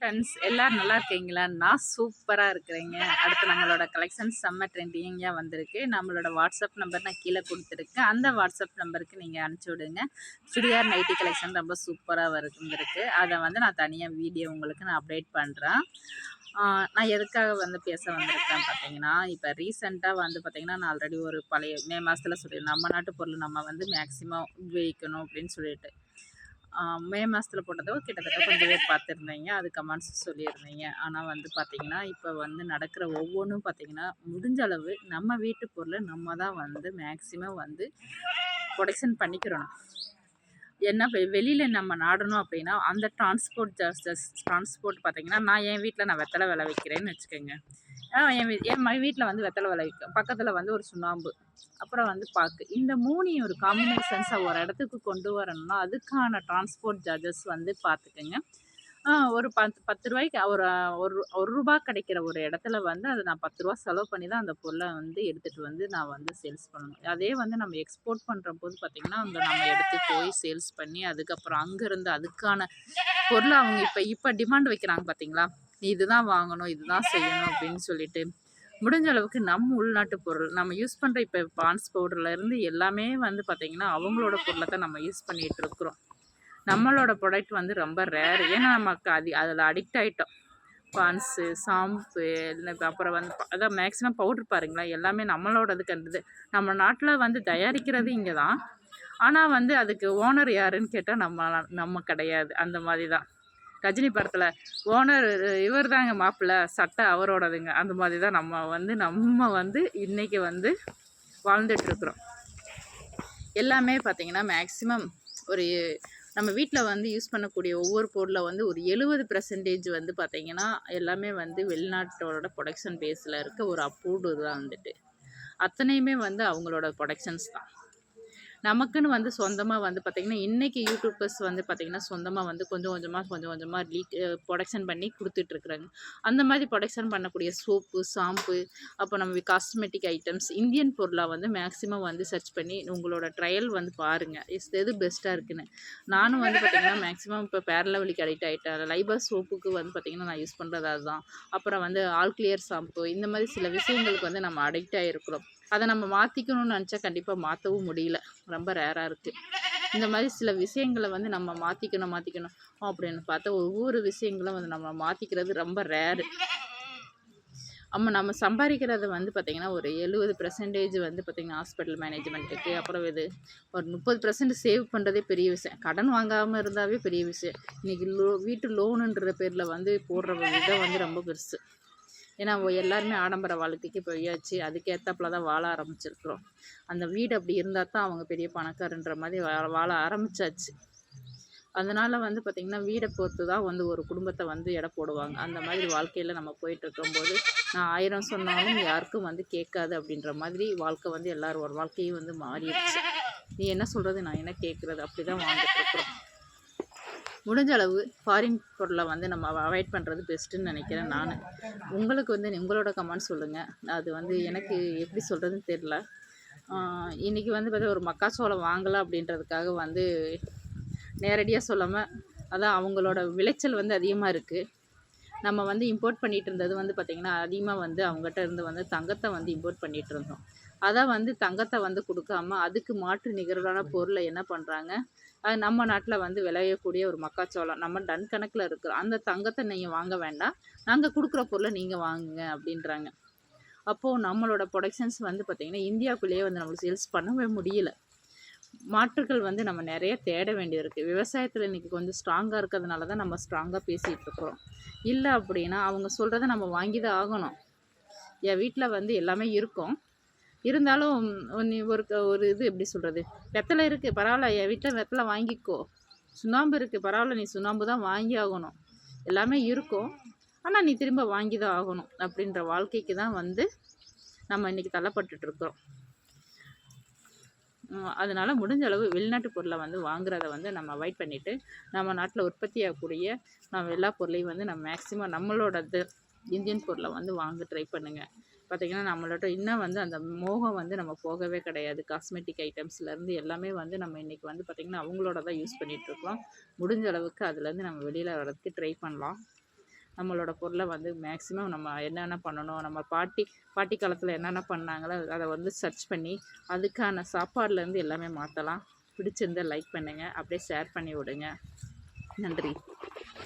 Friends எல்லாரும் நல்லா இருக்கீங்களா? நான் சூப்பராக இருக்கிறேங்க. அடுத்து நம்மளோட கலெக்ஷன் செம்ம ட்ரெண்டிங்காக வந்திருக்கு. நம்மளோட வாட்ஸ்அப் நம்பர் நான் கீழே கொடுத்துருக்கேன். அந்த வாட்ஸ்அப் நம்பருக்கு நீங்கள் அனுப்பிச்சி விடுங்க. சுடிதார் நைட்டி கலெக்ஷன் ரொம்ப சூப்பராக வந்திருக்கு. அதை வந்து நான் தனியாக வீடியோ உங்களுக்கு நான் அப்டேட் பண்ணுறேன். நான் எதுக்காக வந்து பேச வந்திருக்கேன் பார்த்தீங்கன்னா, இப்போ ரீசெண்டாக வந்து பார்த்தீங்கன்னா, நான் ஆல்ரெடி ஒரு பழைய மே மாதத்தில் சொல்லியிருந்தேன், நம்ம நாட்டு பொருள் நம்ம வந்து மேக்ஸிமம் உபயோகிக்கணும் அப்படின்னு சொல்லிட்டு. மே மாதத்துல போட்டதோ கிட்டத்தட்ட கொஞ்சம் பேர் பார்த்துருந்தீங்க. அது கமெண்ட்ஸ் சொல்லியிருந்தீங்க. ஆனால் வந்து பார்த்தீங்கன்னா, இப்போ வந்து நடக்கிற ஒவ்வொன்றும் பார்த்தீங்கன்னா, முடிஞ்ச அளவு நம்ம வீட்டு பொருளை நம்ம தான் வந்து மேக்ஸிமம் வந்து ப்ரொடெக்ஷன் பண்ணிக்கிறணும். ஏன்னா வெளியில் நம்ம நாடணும் அப்படின்னா அந்த டிரான்ஸ்போர்ட் பார்த்தீங்கன்னா, நான் என் வீட்டில் நான் வெத்தலை விளை வைக்கிறேன்னு வச்சுக்கோங்க. என் வீட்டில் வந்து வெத்தலை விளை வைக்கும், பக்கத்தில் வந்து ஒரு சுண்ணாம்பு, அப்புறம் வந்து பாக்கு, இந்த மூணையும் ஒரு காம்பினேஷன்ஸாக ஒரு இடத்துக்கு கொண்டு வரணும்னா அதுக்கான டிரான்ஸ்போர்ட் சார்ஜஸ் வந்து பார்த்துக்கோங்க. ஒரு 10 ரூபாய்க்கு ஒரு ஒரு ஒரு ரூபா கிடைக்கிற ஒரு இடத்துல வந்து அதை நான் 10 ரூபா செலவு பண்ணி தான் அந்த பொருளை வந்து எடுத்துகிட்டு வந்து நான் வந்து சேல்ஸ் பண்ணணும். அதே வந்து நம்ம எக்ஸ்போர்ட் பண்ணுற போது பார்த்திங்கன்னா, அங்கே நம்ம எடுத்து போய் சேல்ஸ் பண்ணி அதுக்கப்புறம் அங்கேருந்து அதுக்கான பொருளை அவங்க இப்போ டிமாண்ட் வைக்கிறாங்க பார்த்தீங்களா, நீ இதுதான் வாங்கணும், இதுதான் செய்யணும் அப்படின்னு சொல்லிட்டு. முடிஞ்ச அளவுக்கு நம்ம உள்நாட்டு பொருள் நம்ம யூஸ் பண்ணுற இப்போ பான்ஸ் பவுடர்லேருந்து எல்லாமே வந்து பார்த்திங்கன்னா அவங்களோட பொருளை தான் நம்ம யூஸ் பண்ணிகிட்டு இருக்கிறோம். நம்மளோட ப்ராடக்ட் வந்து ரொம்ப ரேர். ஏன்னா நமக்கு அதில் அடிக்ட் ஆகிட்டோம். பான்ஸு, ஷாம்பு, இல்லை அப்புறம் வந்து அதான் மேக்ஸிமம் பவுட்ரு பாருங்களேன், எல்லாமே நம்மளோடதுக்கு இருந்தது. நம்ம நாட்டில் வந்து தயாரிக்கிறது இங்கே தான். ஆனால் வந்து அதுக்கு ஓனர் யாருன்னு கேட்டால் நம்ம கிடையாது. அந்த மாதிரி தான் ரஜினி படத்தில் ஓனர் இவர் தாங்க மாப்பிள்ளை, சட்டை அவரோடதுங்க. அந்த மாதிரி தான் நம்ம வந்து இன்றைக்கி வந்து வாழ்ந்துட்டுருக்குறோம். எல்லாமே பார்த்திங்கன்னா மேக்ஸிமம் ஒரு நம்ம வீட்டில் வந்து யூஸ் பண்ணக்கூடிய ஒவ்வொரு பொருளை வந்து ஒரு 70% வந்து பார்த்திங்கன்னா எல்லாமே வந்து வெளிநாட்டோட ப்ரொடக்ஷன் பேஸில் இருக்க ஒரு அப்ரூவ்டு தான் வந்துட்டு. அத்தனையுமே வந்து அவங்களோட ப்ரொடக்ஷன்ஸ் தான். நமக்குன்னு வந்து சொந்தமாக வந்து பார்த்திங்கன்னா இன்றைக்கி யூடியூபர்ஸ் வந்து பார்த்திங்கன்னா சொந்தமாக வந்து கொஞ்சம் கொஞ்சமாக ப்ரொடக்ஷன் பண்ணி கொடுத்துட்ருக்குறாங்க. அந்த மாதிரி ப்ரொடக்ஷன் பண்ணக்கூடிய சோப்பு, ஷாம்பு, அப்போ நம்ம காஸ்மெட்டிக் ஐட்டம்ஸ் இந்தியன் பொருளாக வந்து மேக்ஸிமம் வந்து சர்ச் பண்ணி உங்களோட ட்ரையல் வந்து பாருங்கள், எது பெஸ்ட்டாக இருக்குன்னு. நானும் வந்து பார்த்திங்கன்னா மேக்ஸிமம் இப்போ பேரலவலிக்கு அடிக்ட் ஆகிட்டேன். லைபா சோப்புக்கு வந்து பார்த்திங்கன்னா நான் யூஸ் பண்ணுறது அதுதான். அப்புறம் வந்து ஆல் கிளியர் ஷாம்பு, இந்த மாதிரி சில விஷயங்களுக்கு வந்து நம்ம அடிக்ட் ஆகிருக்கிறோம். அதை நம்ம மாற்றிக்கணும்னு நினச்சா கண்டிப்பாக மாற்றவும் முடியல, ரொம்ப ரேராக இருக்குது. இந்த மாதிரி சில விஷயங்களை வந்து நம்ம மாற்றிக்கணும் அப்படின்னு பார்த்தா ஒவ்வொரு விஷயங்களும் வந்து நம்ம மாற்றிக்கிறது ரொம்ப ரேரு. நம்ம சம்பாதிக்கிறது வந்து பார்த்திங்கன்னா ஒரு 70% வந்து பார்த்திங்கன்னா ஹாஸ்பிட்டல் மேனேஜ்மெண்ட்டுக்கு, அப்புறம் இது ஒரு 30% சேவ் பண்ணுறதே பெரிய விஷயம். கடன் வாங்காமல் இருந்தாவே பெரிய விஷயம். இன்றைக்கி வீட்டு லோனுன்ற பேரில் வந்து போடுற விதம் வந்து ரொம்ப பெருசு. ஏன்னா எல்லாருமே ஆடம்பர வாழ்க்கைக்கு போயாச்சு, அதுக்கேற்றாப்புல தான் வாழ ஆரம்பிச்சிருக்கிறோம். அந்த வீடு அப்படி இருந்தால் தான் அவங்க பெரிய பணக்காரன்ற மாதிரி வாழ ஆரம்பித்தாச்சு. அதனால் வந்து பார்த்திங்கன்னா வீடை பொறுத்து தான் வந்து ஒரு குடும்பத்தை வந்து எடை போடுவாங்க. அந்த மாதிரி வாழ்க்கையில் நம்ம போயிட்டுருக்கும்போது நான் 1000 சொன்னாலும் யாருக்கும் வந்து கேட்காது அப்படின்ற மாதிரி வாழ்க்கை வந்து ஒரு வாழ்க்கையும் வந்து மாறிடுச்சு. நீ என்ன சொல்கிறது, நான் என்ன கேட்குறது, அப்படி தான் வாழ்ந்துட்டுருக்குறோம். முடிஞ்ச அளவு ஃபாரின் பொருளை வந்து நம்ம அவாய்ட் பண்ணுறது பெஸ்ட்டுன்னு நினைக்கிறேன் நான். உங்களுக்கு வந்து உங்களோட கமெண்ட் சொல்லுங்கள். அது வந்து எனக்கு எப்படி சொல்கிறதுன்னு தெரில. இன்றைக்கி வந்து பார்த்தா ஒரு மக்காச்சோளம் வாங்கலாம் அப்படின்றதுக்காக வந்து நேரடியாக சொல்லாமல், அதான் அவங்களோட விளைச்சல் வந்து அதிகமாக இருக்குது. நம்ம வந்து இம்போர்ட் பண்ணிகிட்டு இருந்தது வந்து பார்த்திங்கன்னா அதிகமாக வந்து அவங்ககிட்ட இருந்து வந்து தங்கத்தை வந்து இம்போர்ட் பண்ணிகிட்டு இருந்தோம். அதான் வந்து தங்கத்தை வந்து கொடுக்காம அதுக்கு மாற்று நிகரான பொருளை என்ன பண்ணுறாங்க, நம்ம நாட்டில் வந்து விளையக்கூடிய ஒரு மக்காச்சோளம் நம்ம டன் கணக்கில் இருக்கிறோம், அந்த தங்கத்தை நீங்கள் வாங்க வேண்டாம், நாங்கள் கொடுக்குற பொருளை நீங்கள் வாங்குங்க அப்படின்றாங்க. அப்போது நம்மளோட ப்ரொடக்ஷன்ஸ் வந்து பார்த்திங்கன்னா இந்தியாவுக்குள்ளேயே வந்து நம்மளுக்கு சேல்ஸ் பண்ணவே முடியல. மாற்றுகள் வந்து நம்ம நிறைய தேட வேண்டியது இருக்குது. விவசாயத்தில் இன்றைக்கி கொஞ்சம் ஸ்ட்ராங்காக இருக்கிறதுனால தான் நம்ம ஸ்ட்ராங்காக பேசிகிட்டு இருக்கிறோம். இல்லை அப்படின்னா அவங்க சொல்கிறத நம்ம வாங்கி தான் ஆகணும். என் வீட்டில் வந்து எல்லாமே இருக்கும், இருந்தாலும் நீ ஒரு இது எப்படி சொல்கிறது, வெத்தலை இருக்குது பரவாயில்ல, என் வீட்டில் வெத்தலை வாங்கிக்கோ, சுண்ணாம்பு இருக்குது பரவாயில்ல, நீ சுண்ணாம்பு தான் வாங்கி ஆகணும், எல்லாமே இருக்கும் ஆனால் நீ திரும்ப வாங்கி தான் ஆகணும் அப்படின்ற வாழ்க்கைக்கு தான் வந்து நம்ம இன்றைக்கி தள்ளப்பட்டுட்ருக்குறோம். அதனால் முடிஞ்ச அளவு வெளிநாட்டு பொருளை வந்து வாங்குறத வந்து நம்ம அவாய்ட் பண்ணிவிட்டு நம்ம நாட்டில் உற்பத்தி ஆகக்கூடிய நம்ம எல்லா பொருளையும் வந்து நம்ம மேக்ஸிமம் நம்மளோடது இந்தியன் பொருளை வந்து வாங்க ட்ரை பண்ணுங்கள். பார்த்திங்கன்னா நம்மளோட இன்னும் வந்து அந்த மோகம் வந்து நம்ம போகவே கிடையாது. காஸ்மெட்டிக் ஐட்டம்ஸ்லேருந்து எல்லாமே வந்து நம்ம இன்றைக்கி வந்து பார்த்திங்கன்னா அவங்களோட தான் யூஸ் பண்ணிகிட்ருக்கோம். முடிஞ்ச அளவுக்கு அதுலேருந்து நம்ம வெளியில் வரதுக்கு ட்ரை பண்ணலாம். நம்மளோட பொருளை வந்து மேக்ஸிமம் நம்ம என்னென்ன பண்ணணும், நம்ம பாட்டி காலத்தில் என்னென்ன பண்ணாங்களோ அதை வந்து சர்ச் பண்ணி அதுக்கான சாப்பாடுலேருந்து எல்லாமே மாற்றலாம். பிடிச்சிருந்தால் லைக் பண்ணுங்கள், அப்படியே ஷேர் பண்ணி விடுங்க. நன்றி.